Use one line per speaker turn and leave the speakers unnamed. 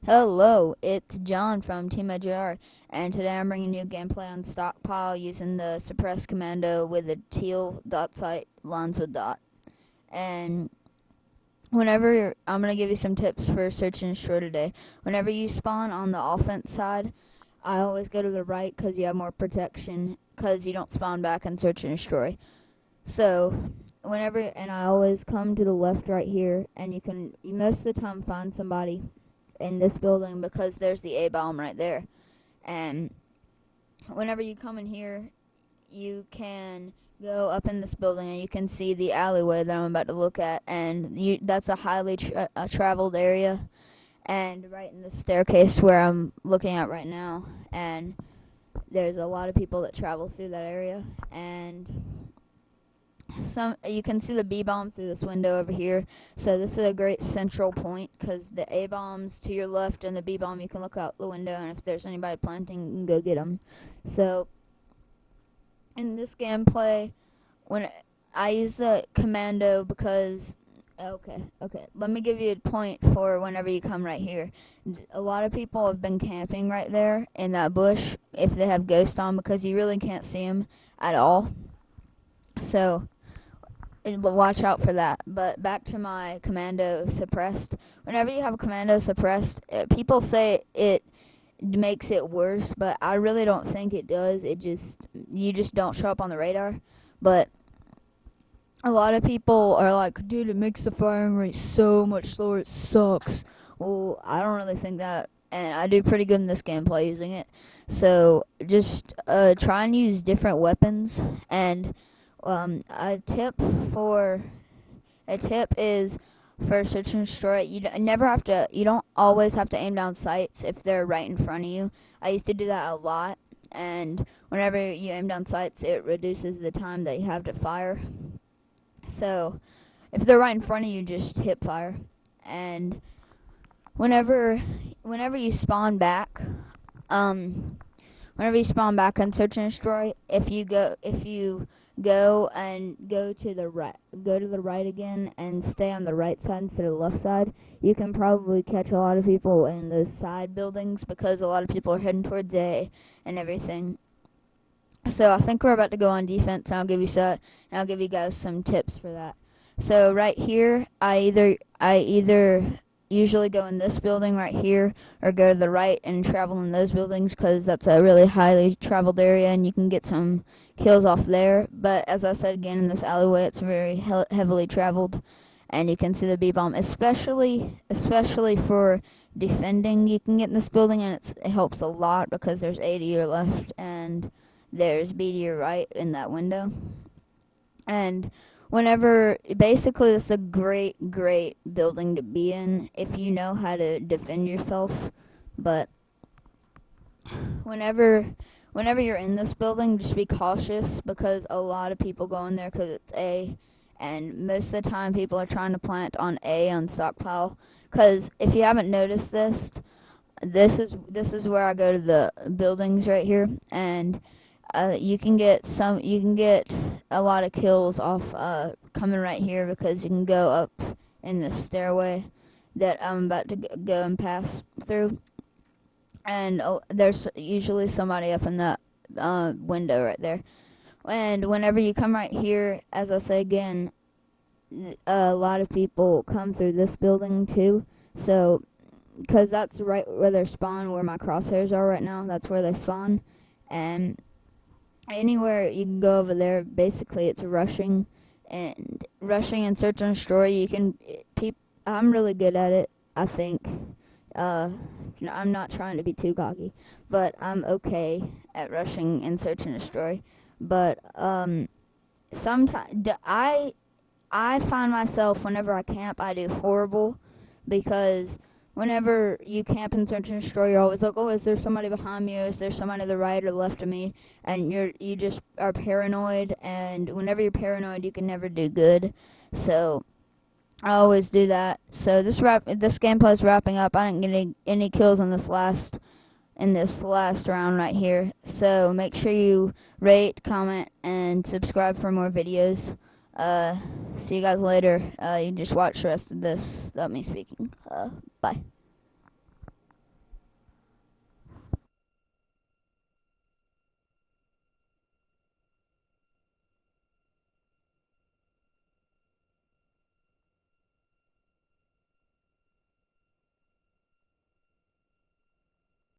Hello, it's John from Team AJR, and today I'm bringing you gameplay on Stockpile using the Suppress commando with a teal dot sight lines with dot. And I'm going to give you some tips for search and destroy today. Whenever you spawn on the offense side, I always go to the right because you have more protection, because you don't spawn back and search and destroy. So, I always come to the left right here, and you most of the time find somebody in this building because there's the A-bomb right there. And whenever you come in here, you can go up in this building and you can see the alleyway that I'm about to look at, and that's a highly traveled area. And right in the staircase where I'm looking at right now, and there's a lot of people that travel through that area, and you can see the B-bomb through this window over here. So this is a great central point because the A-bomb's to your left and the B-bomb you can look out the window, and if there's anybody planting, you can go get them. So in this gameplay, when I use the commando because okay, let me give you a point for whenever you come right here. A lot of people have been camping right there in that bush if they have ghost on, because you really can't see them at all. So watch out for that. But back to my commando suppressed. Whenever you have a commando suppressed, people say it makes it worse, but I really don't think it does. You just don't show up on the radar. But a lot of people are like, dude, it makes the firing rate so much slower, it sucks. Well, I don't really think that, and I do pretty good in this gameplay using it. So just try and use different weapons. And a tip is for search and destroy. You don't always have to aim down sights if they're right in front of you. I used to do that a lot, and whenever you aim down sights, it reduces the time that you have to fire. So if they're right in front of you, just hip fire. And whenever you spawn back, on search and destroy, if you go to the right again and stay on the right side instead of the left side, you can probably catch a lot of people in those side buildings because a lot of people are heading towards A and everything. So I think we're about to go on defense, and I'll give you guys some tips for that. So right here, I either usually go in this building right here, or go to the right and travel in those buildings because that's a really highly traveled area and you can get some kills off there. But as I said again, in this alleyway, it's very heavily traveled, and you can see the B-bomb, especially for defending. You can get in this building, and it helps a lot because there's A to your left and there's B to your right in that window. And basically, this is a great building to be in if you know how to defend yourself. But whenever you're in this building, just be cautious because a lot of people go in there because it's A, and most of the time people are trying to plant on A on Stockpile. Because if you haven't noticed this is where I go to the buildings right here, and you can get a lot of kills off coming right here because you can go up in the stairway that I'm about to go and pass through, and there's usually somebody up in that window right there. And whenever you come right here, as I say again, a lot of people come through this building too. So because that's right where they spawn, where my crosshairs are right now, that's where they spawn. And anywhere you can go over there, basically it's rushing and search and destroy. I'm really good at it, I think. I'm not trying to be too cocky, but I'm okay at rushing and search and destroy. But sometimes I find myself, whenever I camp, I do horrible, because whenever you camp and search and destroy, you're always like, oh, is there somebody behind me, or is there somebody to the right or left of me? And you just are paranoid, and whenever you're paranoid, you can never do good. So I always do that. So this gameplay is wrapping up. I didn't get any kills in this last round right here. So make sure you rate, comment, and subscribe for more videos. See you guys later. You just watch the rest of this without me speaking. Bye.